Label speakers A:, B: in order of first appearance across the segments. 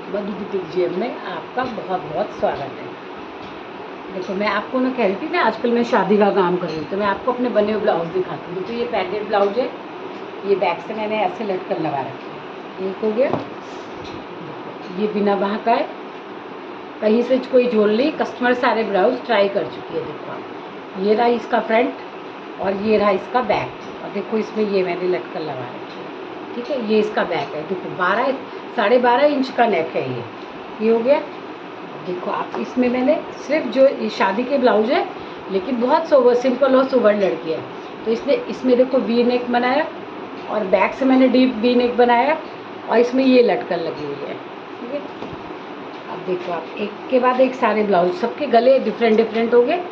A: मधु boutique जेब में आपका बहुत बहुत स्वागत है। देखो मैं आपको ना कह रही थी ना, आजकल मैं शादी का काम कर रही हूँ, तो मैं आपको अपने बने हुए ब्लाउज दिखाती हूँ। तो ये पैडेड ब्लाउज है, ये बैक से मैंने ऐसे लटकन लगा रखी है। एक हो गया, ये बिना बाह का है, कहीं से कोई झोल नहीं। कस्टमर सारे ब्लाउज ट्राई कर चुकी है। देखो आप, ये रहा इसका फ्रंट और ये रहा इसका बैक। और देखो इसमें ये मैंने लटकन लगा रखी है, ठीक है। ये इसका बैक है। देखो 12.5 इंच का नेक है ये हो गया। देखो आप, इसमें मैंने सिर्फ जो शादी के ब्लाउज है, लेकिन बहुत सोबर सिंपल और सोबर लड़की है, तो इसलिए इसमें देखो वी नेक बनाया और बैक से मैंने डीप वी नेक बनाया और इसमें ये लटकन लगी हुई है, ठीक है। अब देखो आप, एक के बाद एक सारे ब्लाउज, सबके गले डिफरेंट हो गए।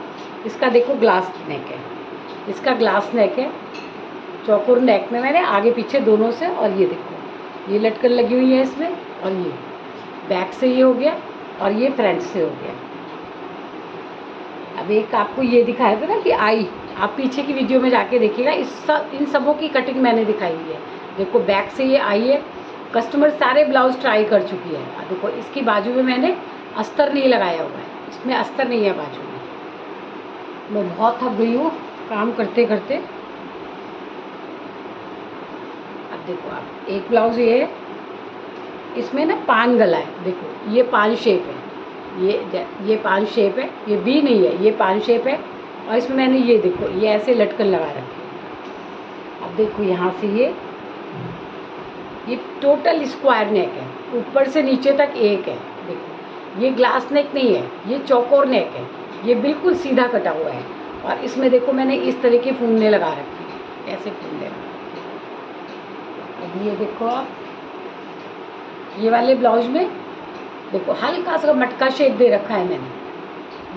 A: इसका देखो ग्लास नेक है, इसका ग्लास नेक है, चौकोर नेक में मैंने आगे पीछे दोनों से, और ये देखो ये लटकन लगी हुई है इसमें, और ये बैक से ये हो गया और ये फ्रंट से हो गया। अब एक आपको ये दिखाया था ना कि आई, आप पीछे की वीडियो में जाके देखिएगा, इन सबों की कटिंग मैंने दिखाई हुई है। देखो बैक से ये आई है, कस्टमर सारे ब्लाउज ट्राई कर चुकी है। देखो इसकी बाजू में मैंने अस्तर नहीं लगाया हुआ है, इसमें अस्तर नहीं है बाजू में। मैं बहुत थक गई हूँ काम करते करते। अब देखो आप, एक ब्लाउज ये है, इसमें ना पान गला है। देखो ये पान शेप है, ये पान शेप है, ये भी नहीं है, ये पान शेप है। और इसमें मैंने ये देखो ये ऐसे लटकन लगा रखी है। अब देखो यहाँ से ये टोटल स्क्वायर नेक है, ऊपर से नीचे तक एक है। देखो ये ग्लास नेक नहीं है, ये चौकोर नेक है, ये बिल्कुल सीधा कटा हुआ है। और इसमें देखो मैंने इस तरह के फूंदे लगा रखे हैं, ऐसे फूंदे। अब ये देखो आप, ये वाले ब्लाउज में देखो हल्का सा मटका शेप दे रखा है मैंने,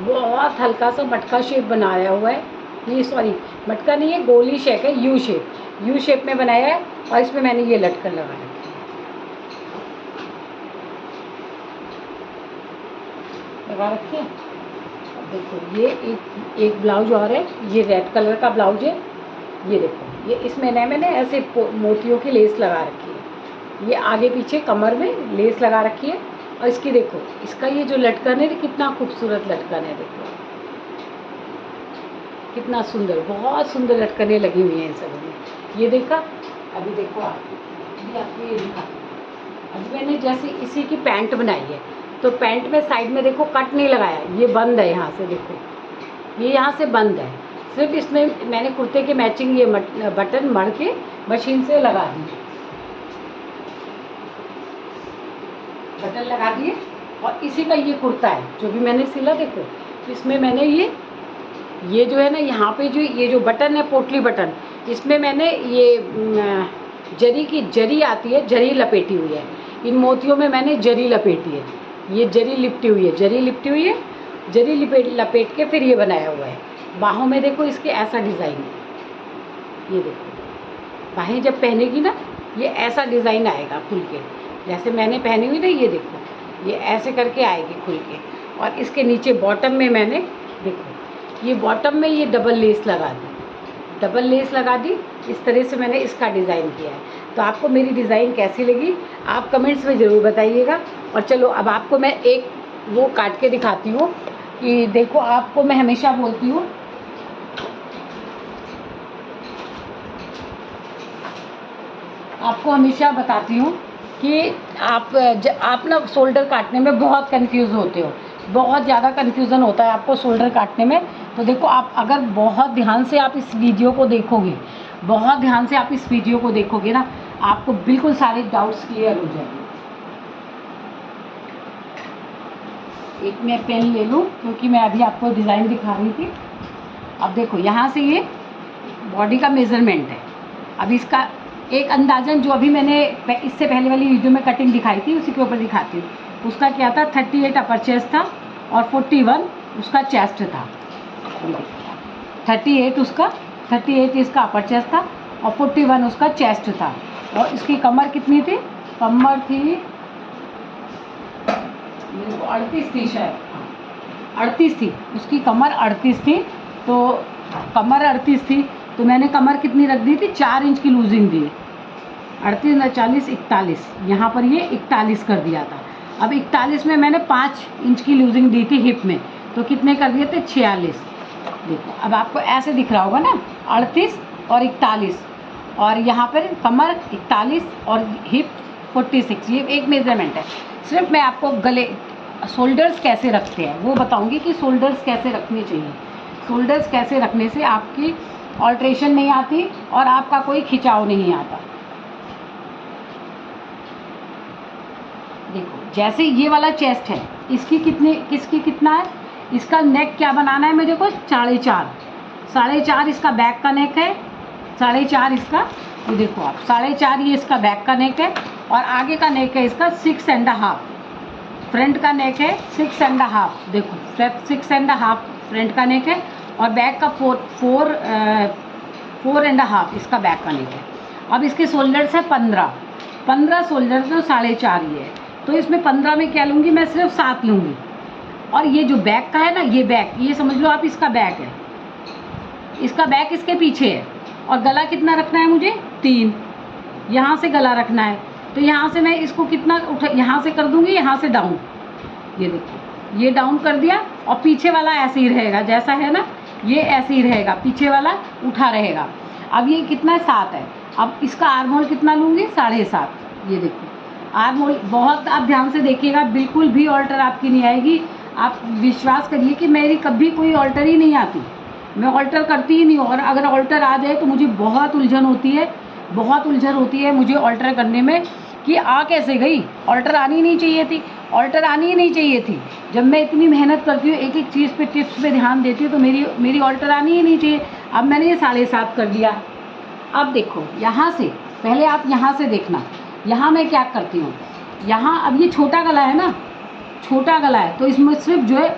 A: बहुत हल्का सा मटका शेप बनाया हुआ है। ये सॉरी मटका नहीं है, गोली शेप है, यू शेप में बनाया है। और इसमें मैंने ये लटकन लगा रखी है। अब देखो ये एक ब्लाउज और है, ये रेड कलर का ब्लाउज है। ये देखो ये इसमें मैंने ऐसे मोतियों की लेस लगा रखी है, ये आगे पीछे कमर में लेस लगा रखी है। और इसकी देखो, इसका ये जो लटकन है कितना खूबसूरत लटकन है। देखो कितना सुंदर, बहुत सुंदर लटकनें लगी हुई हैं इन सब में। ये देखा, अभी देखो आपको ये दिखा। अभी मैंने जैसे इसी की पैंट बनाई है, तो पैंट में साइड में देखो कट नहीं लगाया, ये बंद है यहाँ से। देखो ये यहाँ से बंद है, सिर्फ इसमें मैंने कुर्ते के मैचिंग ये बटन मड़ के मशीन से लगा दिए, बटन लगा दिए। और इसी का ये कुर्ता है जो भी मैंने सिला। देखो इसमें मैंने ये जो है ना, यहाँ पे जो ये जो बटन है, पोटली बटन, इसमें मैंने ये जरी की जरी आती है, जरी लपेटी हुई है। इन मोतियों में मैंने जरी लपेटी है, ये जरी लिपटी हुई है, जरी लपेट के फिर ये बनाया हुआ है। बाहों में देखो इसके ऐसा डिज़ाइन है, ये देखो बाहें जब पहनेगी ना, ये ऐसा डिज़ाइन आएगा खुल के, जैसे मैंने पहनी हुई ना। ये देखो ये ऐसे करके आएगी खुल के। और इसके नीचे बॉटम में मैंने देखो ये बॉटम में ये डबल लेस लगा दी, इस तरह से मैंने इसका डिज़ाइन किया है। तो आपको मेरी डिज़ाइन कैसी लगी आप कमेंट्स में ज़रूर बताइएगा। और चलो अब आपको मैं एक वो काट के दिखाती हूँ कि देखो, आपको मैं हमेशा बोलती हूँ, आपको हमेशा बताती हूँ कि आप ना शोल्डर काटने में बहुत कंफ्यूज होते हो, बहुत ज़्यादा कंफ्यूजन होता है आपको शोल्डर काटने में। तो देखो आप अगर बहुत ध्यान से आप इस वीडियो को देखोगे, ना, आपको बिल्कुल सारे डाउट्स क्लियर हो जाएंगे। एक मैं पेन ले लूँ क्योंकि मैं अभी आपको डिज़ाइन दिखा रही थी। अब देखो यहाँ से ये बॉडी का मेज़रमेंट है। अब इसका एक अंदाजन जो अभी मैंने इससे पहले वाली वीडियो में कटिंग दिखाई थी, उसी के ऊपर दिखाती हूँ। उसका क्या था, 38 अपर चेस्ट था और 41 उसका चेस्ट था। 38 इसका अपर चेस्ट था और 41 उसका चेस्ट था। और इसकी कमर कितनी थी, कमर थी 38 थी शायद, 38 थी उसकी कमर, 38 थी। तो कमर 38 थी, तो मैंने कमर कितनी रख दी थी, 4 इंच की लूजिंग दी। 38 40 41, यहाँ पर ये 41 कर दिया था। अब 41 में मैंने 5 इंच की लूजिंग दी थी हिप में, तो कितने कर दिए थे 46। देखो अब आपको ऐसे दिख रहा होगा ना, 38 और 41, और यहाँ पर कमर 41 और हिप 46, ये एक मेजरमेंट है। सिर्फ मैं आपको गले शोल्डर्स कैसे रखते हैं वो बताऊंगी कि शोल्डर्स कैसे रखने चाहिए। शोल्डर्स कैसे रखने से आपकी ऑल्ट्रेशन नहीं आती और आपका कोई खिंचाव नहीं आता। देखो जैसे ये वाला चेस्ट है, किसकी कितना है, इसका नेक क्या बनाना है मुझे को 4.5 इसका बैक का नेक है, 4.5 इसका, ये देखो आप 4.5 ये इसका बैक का नेक है, और आगे का नेक है इसका 6.5, फ्रंट का नेक है 6.5, देखो 6.5 फ्रंट का नेक है, और बैक का 4.5 इसका बैक का नेक है। अब इसके शोल्डर्स है 15 शोल्डर्स तो 4.5 ये है, तो इसमें 15 में क्या लूँगी मैं, सिर्फ 7 लूँगी। और ये जो बैक का है ना, ये बैक, ये समझ लो आप इसका बैक है, इसका बैक इसके पीछे है, और गला कितना रखना है मुझे 3, यहाँ से गला रखना है, तो यहाँ से मैं इसको कितना उठा, यहाँ से कर दूँगी, यहाँ से डाउन, ये देखो ये डाउन कर दिया, और पीछे वाला ऐसे ही रहेगा, जैसा है ना ये ऐसे ही रहेगा, पीछे वाला उठा रहेगा। अब ये कितना है 7 है। अब इसका आर्म होल कितना लूँगी 7.5, ये देखो आर्म होल, बहुत आप ध्यान से देखिएगा, बिल्कुल भी ऑल्टर आपकी नहीं आएगी। आप विश्वास करिए कि मेरी कभी कोई ऑल्टर ही नहीं आती, मैं ऑल्टर करती ही नहीं हूँ, और अगर ऑल्टर आ जाए तो मुझे बहुत उलझन होती है मुझे ऑल्टर करने में, कि आ कैसे गई, ऑल्टर आनी नहीं चाहिए थी, ऑल्टर आनी ही नहीं चाहिए थी। जब मैं इतनी मेहनत करती हूँ, एक एक चीज़ पे टिप्स पे ध्यान देती हूँ, तो मेरी ऑल्टर आनी ही नहीं चाहिए। अब मैंने ये 7.5 कर दिया। अब देखो यहाँ से, पहले आप यहाँ से देखना, यहाँ मैं क्या करती हूँ, यहाँ अब ये छोटा गला है ना, छोटा गला है, तो इसमें सिर्फ जो है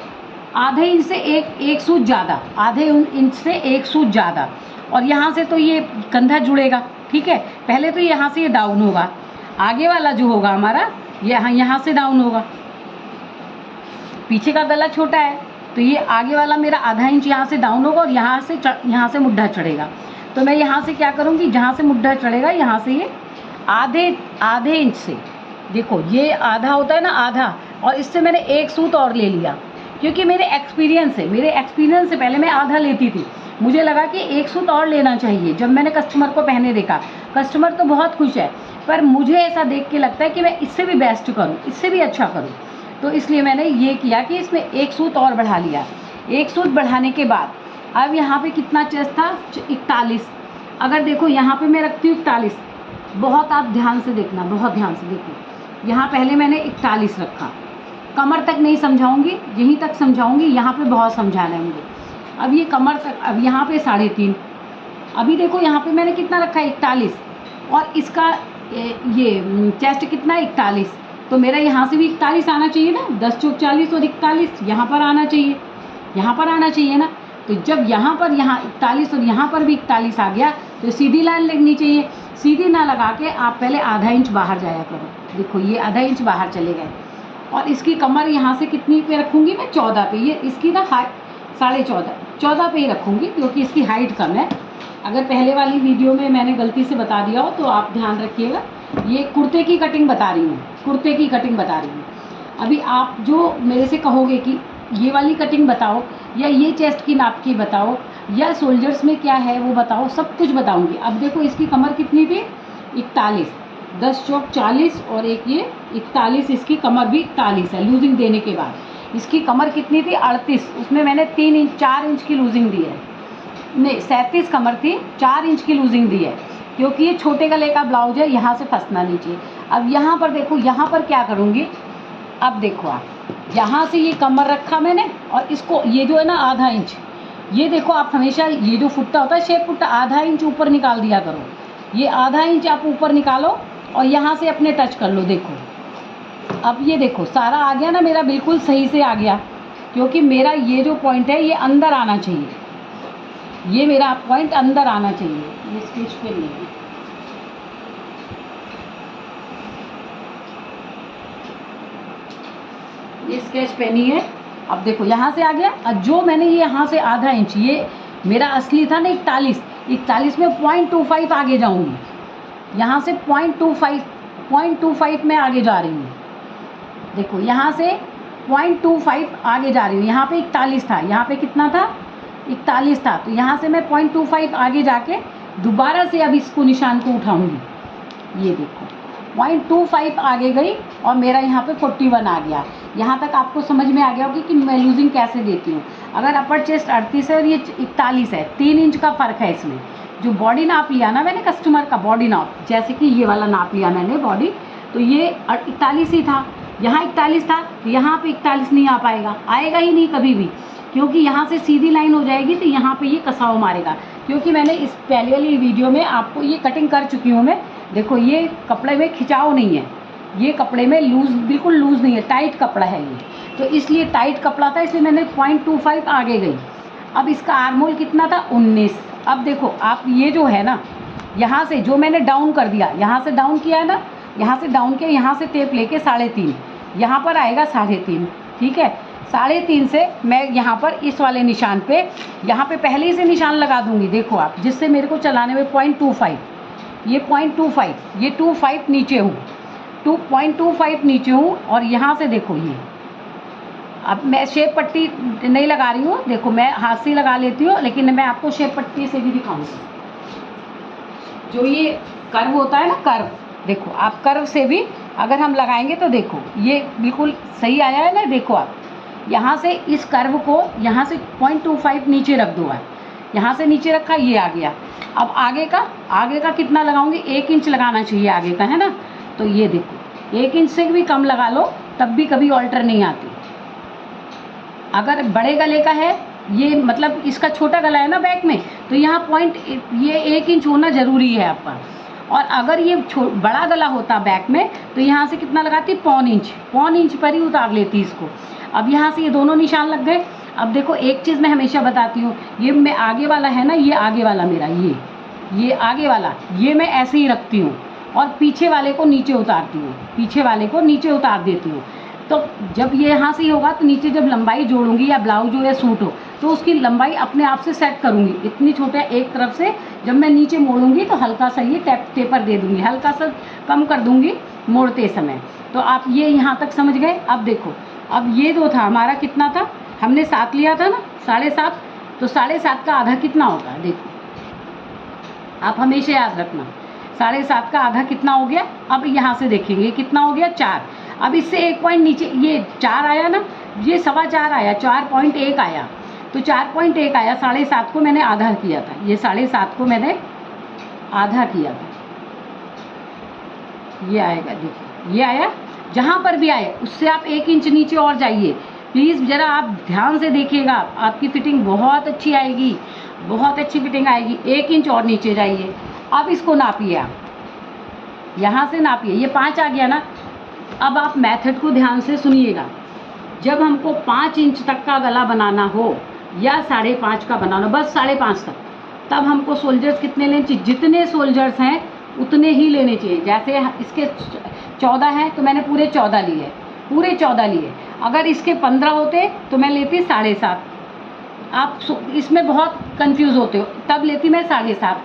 A: आधे इंच से एक सूत ज़्यादा, आधे इंच से 1 सूत ज़्यादा, और यहाँ से तो ये कंधा जुड़ेगा, ठीक है। पहले तो यहाँ से ये डाउन होगा, आगे वाला जो होगा हमारा यहाँ से डाउन होगा, पीछे का गला छोटा है, तो ये आगे वाला मेरा आधा इंच यहाँ से डाउन होगा, और यहाँ से मुड्ढा चढ़ेगा। तो मैं यहाँ से क्या करूँगी, जहाँ से मुड्ढा चढ़ेगा यहाँ से ये आधे इंच से, देखो ये आधा होता है ना, आधा, और इससे मैंने 1 सूत और ले लिया, क्योंकि मेरे एक्सपीरियंस से पहले मैं आधा लेती थी, मुझे लगा कि 1 सूत और लेना चाहिए। जब मैंने कस्टमर को पहने देखा, कस्टमर तो बहुत खुश है, पर मुझे ऐसा देख के लगता है कि मैं इससे भी बेस्ट करूं, इससे भी अच्छा करूं, तो इसलिए मैंने ये किया कि इसमें 1 सूत और बढ़ा लिया। 1 सूत बढ़ाने के बाद अब यहाँ पे कितना चेस्ट था 41, अगर देखो यहाँ पे मैं रखती हूँ 41, बहुत आप ध्यान से देखना, बहुत ध्यान से देखो, यहाँ पहले मैंने 41 रखा, कमर तक नहीं समझाऊंगी, यहीं तक समझाऊंगी, यहाँ पे बहुत समझाना है मुझे। अब ये कमर तक, अब यहाँ पे 3.5, अभी देखो यहाँ पे मैंने कितना रखा है 41, और इसका ये चेस्ट कितना है 41, तो मेरा यहाँ से भी 41 आना चाहिए ना, 10 चौक 40 और 41 यहाँ पर आना चाहिए ना। तो जब यहाँ 41 और यहाँ पर भी 41 आ गया, तो सीधी लाइन लगनी चाहिए। सीधी ना लगा के आप पहले आधा इंच बाहर जाया करो, देखो ये आधा इंच बाहर चले गए, और इसकी कमर यहाँ से कितनी पे रखूँगी मैं 14 पे, ये इसकी ना 14.5 पे ही रखूँगी, क्योंकि इसकी हाइट कम है। अगर पहले वाली वीडियो में मैंने गलती से बता दिया हो तो आप ध्यान रखिएगा, ये कुर्ते की कटिंग बता रही हूँ, अभी आप जो मेरे से कहोगे कि ये वाली कटिंग बताओ, या ये चेस्ट की नाप की बताओ, या शोल्डर्स में क्या है वो बताओ, सब कुछ बताऊँगी। अब देखो इसकी कमर कितनी थी 41, 10 चौक 40, और एक ये 41, इसकी कमर भी 41 है लूजिंग देने के बाद। इसकी कमर कितनी थी 38, उसमें मैंने 4 इंच की लूजिंग दी है, नहीं 37 कमर थी, 4 इंच की लूजिंग दी है, क्योंकि ये छोटे गले का ब्लाउज है, यहाँ से फंसना नहीं चाहिए। अब यहाँ पर देखो, यहाँ पर क्या करूँगी, अब देखो आप यहाँ से ये कमर रखा मैंने, और इसको ये जो है ना आधा इंच, ये देखो आप हमेशा ये जो फुट्टा होता है शेप फुट्टा, आधा इंच ऊपर निकाल दिया करो, ये आधा इंच आप ऊपर निकालो, और यहाँ से अपने टच कर लो। देखो अब ये देखो सारा आ गया ना मेरा, बिल्कुल सही से आ गया, क्योंकि मेरा ये जो पॉइंट है ये अंदर आना चाहिए, ये मेरा पॉइंट अंदर आना चाहिए। ये स्केच पे नहीं है, ये स्केच पे नहीं है। अब देखो यहाँ से आ गया, और जो मैंने ये यहाँ से आधा इंच, ये मेरा असली था ना 41 में 0.25 आगे जाऊँगी, यहाँ से 0.25 में आगे जा रही हूँ, देखो यहाँ से 0.25 आगे जा रही हूँ। यहाँ पे 41 था, यहाँ पे कितना था 41 था, तो यहाँ से मैं 0.25 आगे जाके दोबारा से अब इसको निशान को उठाऊंगी। ये देखो 0.25 आगे गई और मेरा यहाँ पे 41 आ गया। यहाँ तक आपको समझ में आ गया होगा कि मैं लूजिंग कैसे देती हूँ। अगर अपर चेस्ट 38 है और ये 41 है, 3 इंच का फ़र्क है इसमें। जो बॉडी नाप लिया ना मैंने कस्टमर का बॉडी नाप, जैसे कि ये वाला नाप लिया मैंने बॉडी, तो ये 41 ही था, यहाँ 41 था, तो यहाँ पे 41 नहीं आ पाएगा, आएगा ही नहीं कभी भी, क्योंकि यहाँ से सीधी लाइन हो जाएगी तो यहाँ पे ये कसाव मारेगा। क्योंकि मैंने इस पहले वाली वीडियो में आपको ये कटिंग कर चुकी हूँ मैं। देखो ये कपड़े में खिंचाव नहीं है, ये कपड़े में लूज़, बिल्कुल लूज़ नहीं है, टाइट कपड़ा है ये, तो इसलिए टाइट कपड़ा था, इसलिए मैंने 0.25 आगे गई। अब इसका आर्मोल कितना था 19। अब देखो आप ये जो है ना, यहाँ से जो मैंने डाउन कर दिया, यहाँ से डाउन किया है ना, यहाँ से डाउन किया, यहाँ से टेप लेके 3.5 यहाँ पर आएगा 3.5, ठीक है। 3.5 से मैं यहाँ पर इस वाले निशान पे, यहाँ पे पहले ही से निशान लगा दूँगी, देखो आप, जिससे मेरे को चलाने में 0.25, ये 0.25, ये 25 नीचे हूँ, 2.25 नीचे हूँ। और यहाँ से देखो ये, अब मैं शेप पट्टी नहीं लगा रही हूँ, देखो मैं हाथ से लगा लेती हूँ, लेकिन मैं आपको शेप पट्टी से भी दिखाऊंगी। जो ये कर्व होता है ना, कर्व, देखो आप कर्व से भी अगर हम लगाएंगे तो देखो ये बिल्कुल सही आया है ना। देखो आप यहाँ से इस कर्व को यहाँ से 0.25 नीचे रख दो, आप यहाँ से नीचे रखा, ये आ गया। अब आगे का कितना लगाऊंगी, 1 इंच लगाना चाहिए आगे का, है ना। तो ये देखो 1 इंच से भी कम लगा लो, तब भी कभी ऑल्टर नहीं आती। अगर बड़े गले का है, ये मतलब इसका छोटा गला है ना बैक में, तो यहाँ ये 1 इंच होना ज़रूरी है आपका। और अगर ये बड़ा गला होता बैक में, तो यहाँ से कितना लगाती, 0.25 इंच पर ही उतार लेती इसको। अब यहाँ से ये दोनों निशान लग गए। अब देखो एक चीज़ मैं हमेशा बताती हूँ, ये मैं आगे वाला है ना, ये आगे वाला मेरा, ये आगे वाला, ये मैं ऐसे ही रखती हूँ और पीछे वाले को नीचे उतारती हूँ, पीछे वाले को नीचे उतार देती हूँ। तो जब ये यहाँ से होगा तो नीचे जब लंबाई जोड़ूंगी, या ब्लाउज हो या सूट हो, तो उसकी लंबाई अपने आप से सेट करूँगी। इतनी छोटा एक तरफ से जब मैं नीचे मोड़ूंगी तो हल्का सा ये टेपर दे दूँगी, हल्का सा कम कर दूँगी मोड़ते समय। तो आप ये यहाँ तक समझ गए। अब देखो, अब ये जो था हमारा कितना था, हमने 7 लिया था ना, 7.5, तो 7.5 का आधा कितना होता है, देखो आप हमेशा याद रखना, 7.5 का आधा कितना हो गया। अब यहाँ से देखेंगे कितना हो गया, 4। अब इससे 1 पॉइंट नीचे, ये 4 आया ना, ये 4.25 आया, 4.1 आया, तो 4.1 आया। 7.5 को मैंने आधा किया था, ये 7.5 को मैंने आधा किया था, ये आएगा, देखिए ये आया। जहाँ पर भी आए उससे आप 1 इंच नीचे और जाइए प्लीज़, ज़रा आप ध्यान से देखिएगा, आपकी फिटिंग बहुत अच्छी आएगी, बहुत अच्छी फिटिंग आएगी। 1 इंच और नीचे जाइए। अब इसको नापिए, आप यहाँ से नापिए, ये 5 आ गया ना। अब आप मेथड को ध्यान से सुनिएगा। जब हमको 5 इंच तक का गला बनाना हो या 5.5 का बनाना, बस 5.5 तक, तब हमको सोल्जर्स कितने लेने चाहिए, जितने सोल्जर्स हैं उतने ही लेने चाहिए। जैसे इसके 14 हैं तो मैंने पूरे 14 लिए, पूरे 14 लिए। अगर इसके 15 होते तो मैं लेती 7.5। आप इसमें बहुत कंफ्यूज होते हो, तब लेती मैं 7.5।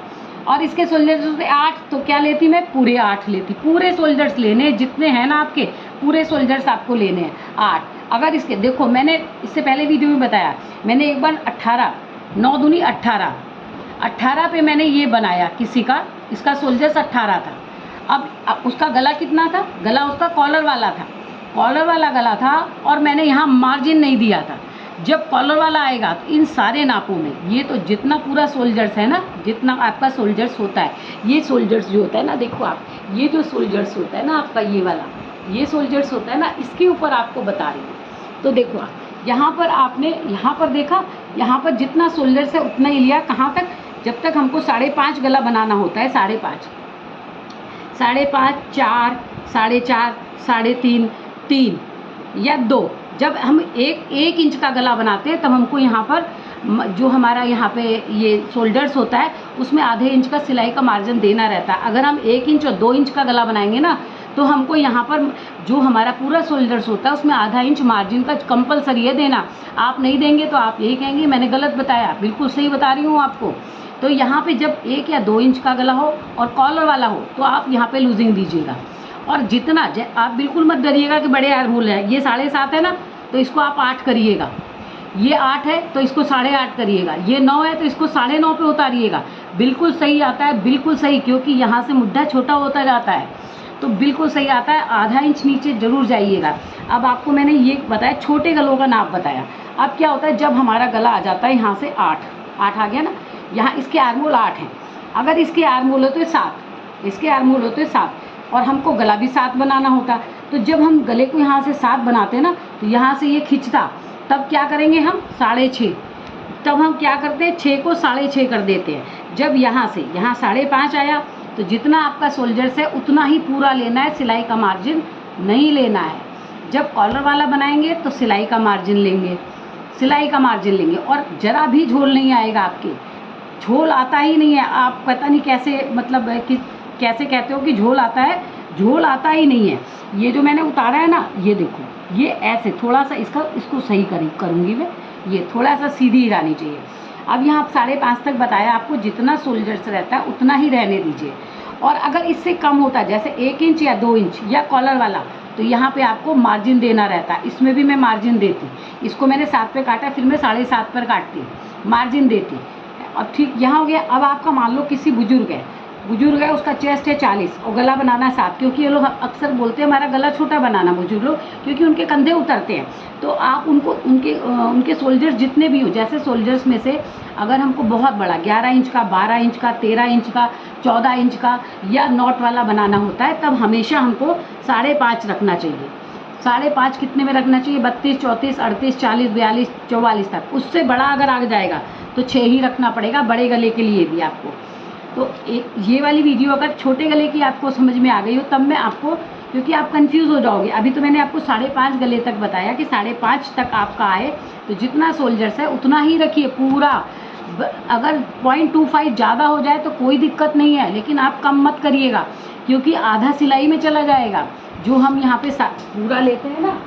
A: और इसके सोल्जर्स होते 8, तो क्या लेती मैं, पूरे 8 लेती। पूरे सोल्जर्स लेने जितने हैं ना आपके, पूरे सोल्जर्स आपको लेने हैं 8। अगर इसके देखो, मैंने इससे पहले वीडियो में बताया, मैंने एक बार 18, 9 दूनी 18 पे मैंने ये बनाया किसी का, इसका सोल्जर्स 18 था। अब उसका गला कितना था, गला उसका कॉलर वाला था, कॉलर वाला गला था, और मैंने यहाँ मार्जिन नहीं दिया था। जब कॉलर वाला आएगा तो इन सारे नापों में ये तो जितना पूरा सोल्जर्स है ना, जितना आपका सोल्जर्स होता है, ये सोल्जर्स जो होता है ना, देखो आप, ये जो सोल्जर्स होता है ना आपका, ये वाला, ये सोल्जर्स होता है ना, इसके ऊपर आपको बता रही हूँ। तो देखो आप यहाँ पर, आपने यहाँ पर देखा, यहाँ पर जितना सोल्जर्स है उतना ही लिया। कहाँ तक, जब तक हमको 5.5 गला बनाना होता है, 5.5, 4, 4.5, 3.5, 3 या 2। जब हम एक इंच का गला बनाते हैं तब हमको यहाँ पर जो हमारा यहाँ पे ये शोल्डर्स होता है उसमें आधे इंच का सिलाई का मार्जिन देना रहता है। अगर हम 1 इंच और 2 इंच का गला बनाएंगे ना, तो हमको यहाँ पर जो हमारा पूरा शोल्डर्स होता है उसमें आधा इंच मार्जिन का कंपलसरी है देना। आप नहीं देंगे तो आप यही कहेंगे मैंने गलत बताया, बिल्कुल सही बता रही हूँ आपको। तो यहाँ पे जब 1 या 2 इंच का गला हो और कॉलर वाला हो तो आप यहाँ पे लूजिंग दीजिएगा। और जितना आप बिल्कुल मत डरिएगा कि बड़े आर्महोल है, ये 7.5 है ना तो इसको आप 8 करिएगा, ये 8 है तो इसको 8.5 करिएगा, ये 9 है तो इसको 9.5 पे उतारिएगा। बिल्कुल सही आता है, बिल्कुल सही, क्योंकि यहाँ से मुड्ढा छोटा होता जाता है तो बिल्कुल सही आता है। आधा इंच नीचे ज़रूर जाइएगा। अब आपको मैंने ये बताया, छोटे गलों का नाप बताया। अब क्या होता है, जब हमारा गला आ जाता है यहाँ से 8 आ गया ना, यहाँ इसके आर्महोल 8 हैं, अगर इसके आर्महोल होते 7, इसके आर्महोल होते 7 और हमको गला भी 7 बनाना होता, तो जब हम गले को यहाँ से 7 बनाते हैं ना तो यहाँ से ये खिंचता, तब क्या करेंगे हम 6.5, तब हम क्या करते हैं 6 को 6.5 कर देते हैं। जब यहाँ से यहाँ 5.5 आया तो जितना आपका शोल्डर्स है उतना ही पूरा लेना है, सिलाई का मार्जिन नहीं लेना है। जब कॉलर वाला बनाएंगे तो सिलाई का मार्जिन लेंगे, सिलाई का मार्जिन लेंगे, और ज़रा भी झोल नहीं आएगा आपके, झोल आता ही नहीं है। आप पता नहीं कैसे, मतलब कि कैसे कहते हो कि झोल आता है, झोल आता ही नहीं है। ये जो मैंने उतारा है ना, ये देखो, ये ऐसे थोड़ा सा इसको सही करूँगी मैं, ये थोड़ा सा सीधी ही रहनी चाहिए। अब यहाँ 5.5 तक बताया आपको, जितना शोल्डर्स रहता है उतना ही रहने दीजिए। और अगर इससे कम होता है, जैसे 1 इंच या 2 इंच या कॉलर वाला, तो यहाँ पे आपको मार्जिन देना रहता है। इसमें भी मैं मार्जिन देती, इसको मैंने 7 पे काटा, फिर मैं 7.5 पर काटती, मार्जिन देती। अब ठीक यहाँ हो गया। अब आपका मान लो किसी बुजुर्ग है, उसका चेस्ट है 40 और गला बनाना है 7, क्योंकि ये लोग अक्सर बोलते हैं हमारा गला छोटा बनाना, बुजुर्ग लोग, क्योंकि उनके कंधे उतरते हैं। तो आप उनको उनके शोल्डर्स जितने भी हो, जैसे शोल्डर्स में से अगर हमको बहुत बड़ा 11 इंच का, 12 इंच का, 13 इंच का, 14 इंच का या नॉट वाला बनाना होता है, तब हमेशा हमको 5.5 रखना चाहिए। 5.5 कितने में रखना चाहिए? 32, 34, 38, 40, 42, 44 तक। उससे बड़ा अगर आ जाएगा तो 6 ही रखना पड़ेगा, बड़े गले के लिए भी आपको। तो ये वाली वीडियो अगर छोटे गले की आपको समझ में आ गई हो, तब मैं आपको, क्योंकि आप कंफ्यूज हो जाओगे। अभी तो मैंने आपको 5.5 गले तक बताया कि 5.5 तक आपका आए तो जितना शोल्डर्स है उतना ही रखिए पूरा। अगर 0.25 ज़्यादा हो जाए तो कोई दिक्कत नहीं है, लेकिन आप कम मत करिएगा, क्योंकि आधा सिलाई में चला जाएगा। जो हम यहाँ पे पूरा लेते हैं ना,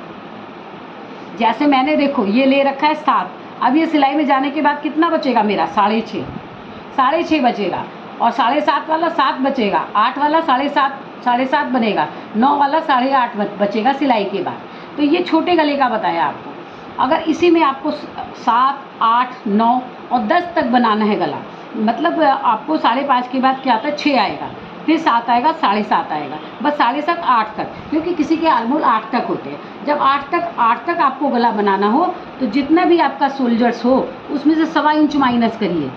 A: जैसे मैंने देखो ये ले रखा है 7, अब ये सिलाई में जाने के बाद कितना बचेगा मेरा? 6.5 बचेगा, और 7.5 वाला 7 बचेगा, 8 वाला 7.5 बनेगा, 9 वाला 8.5 बचेगा सिलाई के बाद। तो ये छोटे गले का बताया आपको। अगर इसी में आपको 7, 8, 9 और 10 तक बनाना है गला, मतलब आपको 5.5 के बाद क्या आता है? 6 आएगा, फिर 7 आएगा, 7.5 आएगा, बस 7.5, 8 तक, क्योंकि किसी के आर्महोल 8 तक होते हैं। जब 8 तक आपको गला बनाना हो तो जितना भी आपका शोल्डर्स हो उसमें से 1.25 इंच माइनस करिए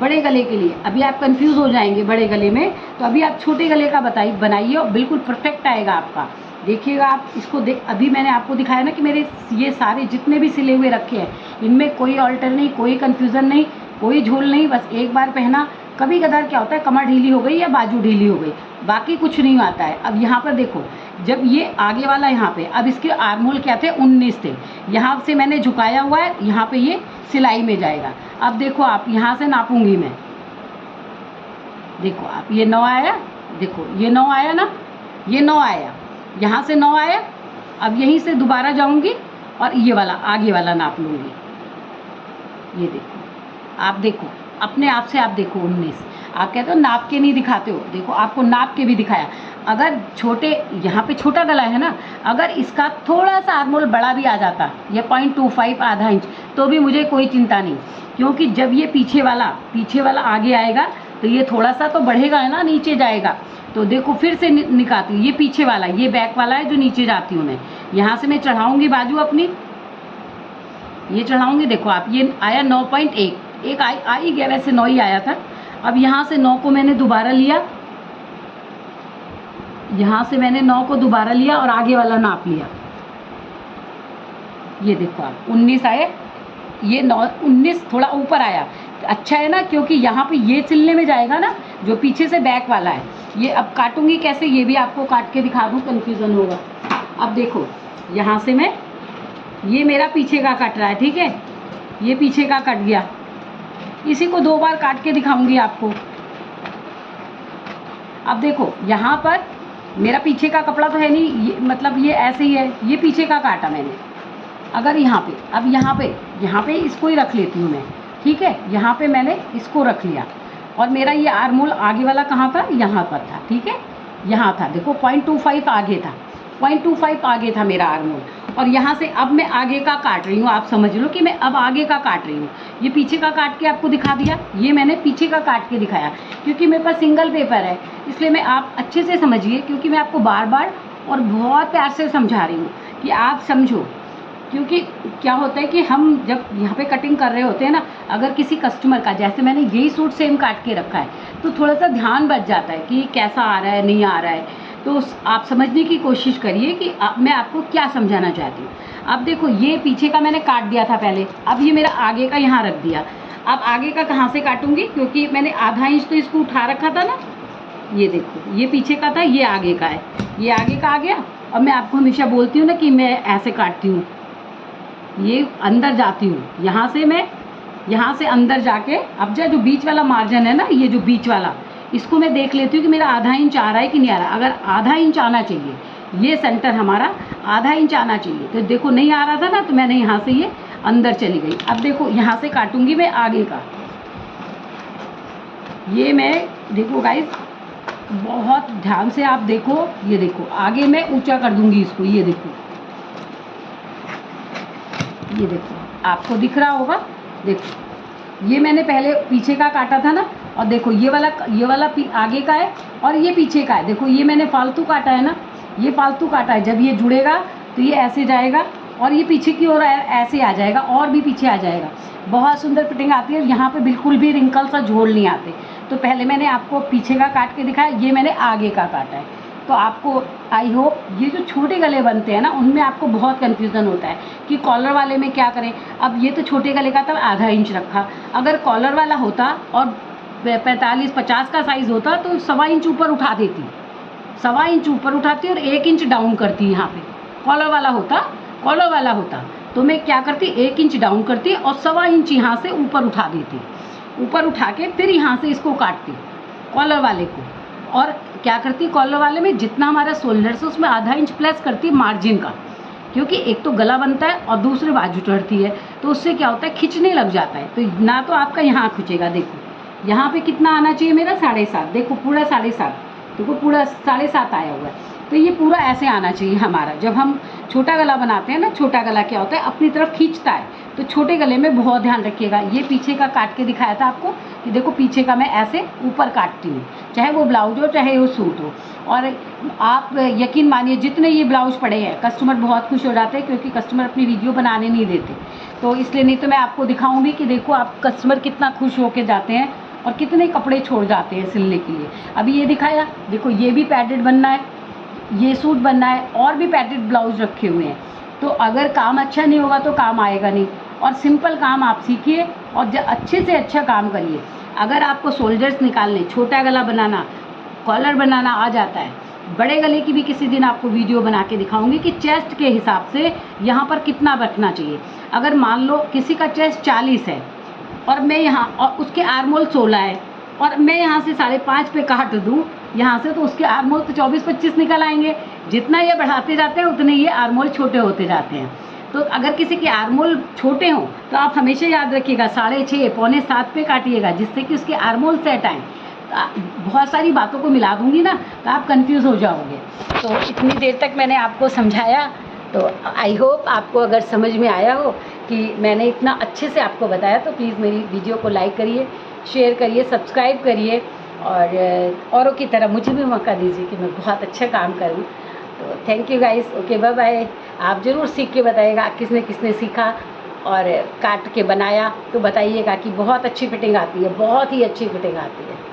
A: बड़े गले के लिए। अभी आप कंफ्यूज हो जाएंगे बड़े गले में, तो अभी आप छोटे गले का बनाइए और बिल्कुल परफेक्ट आएगा आपका। देखिएगा आप इसको अभी मैंने आपको दिखाया ना कि मेरे ये सारे जितने भी सिले हुए रखे हैं, इनमें कोई ऑल्टर नहीं, कोई कन्फ्यूज़न नहीं, कोई झोल नहीं। बस एक बार पहना, कभी कदार क्या होता है कमर ढीली हो गई या बाजू ढीली हो गई, बाकी कुछ नहीं आता है। अब यहाँ पर देखो, जब ये आगे वाला यहाँ पे, अब इसके आर्महोल क्या थे? 19 थे। यहाँ से मैंने झुकाया हुआ है, यहाँ पे ये सिलाई में जाएगा। अब देखो आप, यहाँ से नापूंगी मैं, देखो आप, ये 9 आया, देखो ये 9 आया ना, ये 9 आया, यहाँ से 9 आया। अब यहीं से दोबारा जाऊंगी और ये वाला आगे वाला नाप लूँगी। ये देखो, आप देखो अपने आप से, आप देखो 19। आप कहते हो नाप के नहीं दिखाते हो, देखो आपको नाप के भी दिखाया। अगर छोटे, यहाँ पे छोटा गला है ना, अगर इसका थोड़ा सा आर्महोल बड़ा भी आ जाता, ये 0.25 आधा इंच, तो भी मुझे कोई चिंता नहीं, क्योंकि जब ये पीछे वाला आगे आएगा तो ये थोड़ा सा तो बढ़ेगा है ना, नीचे जाएगा। तो देखो फिर से निकालती हूँ, ये पीछे वाला, ये बैक वाला है जो नीचे जाती हूँ मैं। यहाँ से मैं चढ़ाऊँगी बाजू अपनी, ये चढ़ाऊँगी, देखो आप, ये आया 9.1, एक आ ही गया, वैसे 9 ही आया था। अब यहाँ से 9 को मैंने दोबारा लिया, यहाँ से मैंने 9 को दोबारा लिया और आगे वाला नाप लिया। ये देखो आप 19 आए, ये 19 थोड़ा ऊपर आया, अच्छा है ना, क्योंकि यहाँ पे ये सिलने में जाएगा ना, जो पीछे से बैक वाला है। ये अब काटूंगी कैसे, ये भी आपको काट के दिखा दूँ, कन्फ्यूज़न होगा। अब देखो यहाँ से मैं, ये मेरा पीछे का कट रहा है, ठीक है, ये पीछे का कट गया, इसी को 2 बार काट के दिखाऊंगी आपको। अब देखो यहाँ पर मेरा पीछे का कपड़ा तो है नहीं, ये मतलब ये ऐसे ही है, ये पीछे का काटा मैंने। अगर यहाँ पे, अब यहाँ पे इसको ही रख लेती हूँ मैं, ठीक है, यहाँ पे मैंने इसको रख लिया, और मेरा ये आर्महोल आगे वाला कहाँ था? यहाँ पर था, ठीक है। यहाँ था, देखो 0.25 आगे था, 0.25 आगे था मेरा आर्म होल। और यहाँ से अब मैं आगे का काट रही हूँ, आप समझ लो कि मैं अब आगे का काट रही हूँ। ये पीछे का काट के आपको दिखा दिया, ये मैंने पीछे का काट के दिखाया, क्योंकि मेरे पास सिंगल पेपर है, इसलिए मैं आप अच्छे से समझिए, क्योंकि मैं आपको बार बार और बहुत प्यार से समझा रही हूँ कि आप समझो। क्योंकि क्या होता है कि हम जब यहाँ पे कटिंग कर रहे होते हैं ना, अगर किसी कस्टमर का, जैसे मैंने यही सूट सेम काट के रखा है, तो थोड़ा सा ध्यान बच जाता है कि कैसा आ रहा है, नहीं आ रहा है। तो आप समझने की कोशिश करिए कि मैं आपको क्या समझाना चाहती हूँ। अब देखो, ये पीछे का मैंने काट दिया था पहले, अब ये मेरा आगे का यहाँ रख दिया। अब आगे का कहाँ से काटूँगी, क्योंकि मैंने आधा इंच तो इसको उठा रखा था ना। ये देखो, ये पीछे का था, ये आगे का है, ये आगे का आ गया। और मैं आपको हमेशा बोलती हूँ ना कि मैं ऐसे काटती हूँ, ये अंदर जाती हूँ, यहाँ से मैं यहाँ से अंदर जाके, अब जो बीच वाला मार्जिन है ना, ये जो बीच वाला, इसको मैं देख लेती हूँ कि मेरा आधा इंच आ रहा है कि नहीं आ रहा। अगर आधा इंच आना चाहिए, ये सेंटर हमारा आधा इंच आना चाहिए, तो देखो नहीं आ रहा था ना, तो मैंने यहाँ से ये अंदर चली गई। अब देखो, यहाँ से काटूंगी मैं आगे का। ये मैं, देखो गाइस, बहुत ध्यान से आप देखो, ये देखो आगे मैं ऊंचा कर दूंगी इसको, ये देखो, ये देखो, आपको दिख रहा होगा। देखो, ये मैंने पहले पीछे का काटा था ना, और देखो ये वाला आगे का है और ये पीछे का है। देखो, ये मैंने फालतू काटा है ना, ये फालतू काटा है। जब ये जुड़ेगा तो ये ऐसे जाएगा और ये पीछे की ओर ऐसे आ जाएगा और भी पीछे आ जाएगा। बहुत सुंदर फिटिंग आती है, यहाँ पे बिल्कुल भी रिंकल सा झोल नहीं आते। तो पहले मैंने आपको पीछे का काट के दिखाया, ये मैंने आगे का काटा है। तो आपको, आई होप, ये जो छोटे गले बनते हैं ना, उनमें आपको बहुत कन्फ्यूज़न होता है कि कॉलर वाले में क्या करें। अब ये तो छोटे गले का, तब आधा इंच रखा। अगर कॉलर वाला होता और 45-50 का साइज़ होता तो 1.25 इंच ऊपर उठा देती, 1.25 इंच ऊपर उठाती और 1 इंच डाउन करती। यहाँ पे कॉलर वाला होता तो मैं क्या करती, 1 इंच डाउन करती और 1.25 इंच यहाँ से ऊपर उठा देती। ऊपर उठा के फिर यहाँ से इसको काटती कॉलर वाले को। और क्या करती, कॉलर वाले में जितना हमारा शोल्डर से उसमें आधा इंच प्लस करती मार्जिन का, क्योंकि एक तो गला बनता है और दूसरी बाजू चढ़ती है, तो उससे क्या होता है, खिंचने लग जाता है। तो ना तो आपका यहाँ खिंचेगा, देखो यहाँ पे कितना आना चाहिए मेरा, 7.5, देखो पूरा 7.5, देखो पूरा 7.5 आया हुआ है। तो ये पूरा ऐसे आना चाहिए हमारा। जब हम छोटा गला बनाते हैं ना, छोटा गला क्या होता है, अपनी तरफ खींचता है, तो छोटे गले में बहुत ध्यान रखिएगा। ये पीछे का काट के दिखाया था आपको कि देखो, पीछे का मैं ऐसे ऊपर काटती हूँ, चाहे वो ब्लाउज हो चाहे वो सूट हो। और आप यकीन मानिए, जितने ये ब्लाउज पड़े हैं, कस्टमर बहुत खुश हो जाते हैं, क्योंकि कस्टमर अपनी वीडियो बनाने नहीं देते, तो इसलिए। नहीं तो मैं आपको दिखाऊंगी कि देखो आप कस्टमर कितना खुश होके जाते हैं और कितने कपड़े छोड़ जाते हैं सिलने के लिए। अभी ये दिखाया, देखो ये भी पैडेड बनना है, ये सूट बनना है, और भी पैडेड ब्लाउज रखे हुए हैं। तो अगर काम अच्छा नहीं होगा तो काम आएगा नहीं। और सिंपल काम आप सीखिए और अच्छे से अच्छा काम करिए। अगर आपको शोल्डर्स निकालने, छोटा गला बनाना, कॉलर बनाना आ जाता है, बड़े गले की भी किसी दिन आपको वीडियो बना के दिखाऊंगी कि चेस्ट के हिसाब से यहाँ पर कितना बैठना चाहिए। अगर मान लो किसी का चेस्ट 40 है और मैं यहाँ, और उसके आर्मोल 16 है, और मैं यहाँ से 5.5 पे काट दूँ यहाँ से, तो उसके आर्मोल तो 24-25 निकल आएंगे। जितना ये बढ़ाते जाते हैं उतने ये आर्मोल छोटे होते जाते हैं। तो अगर किसी के आर्मोल छोटे हों तो आप हमेशा याद रखिएगा 6.5 पौने 7 पे काटिएगा, जिससे कि उसके आर्मोल सेट आएँ। बहुत सारी बातों को मिला दूंगी ना, तो आप कंफ्यूज हो जाओगे। तो इतनी देर तक मैंने आपको समझाया, तो आई होप आपको अगर समझ में आया हो कि मैंने इतना अच्छे से आपको बताया, तो प्लीज़ मेरी वीडियो को लाइक करिए, शेयर करिए, सब्सक्राइब करिए, और औरों की तरह मुझे भी मौका दीजिए कि मैं बहुत अच्छा काम करूं। तो thank you guys, okay, bye bye. आप ज़रूर सीख के बताइएगा किसने किसने सीखा और काट के बनाया, तो बताइएगा कि बहुत अच्छी फिटिंग आती है, बहुत ही अच्छी फिटिंग आती है।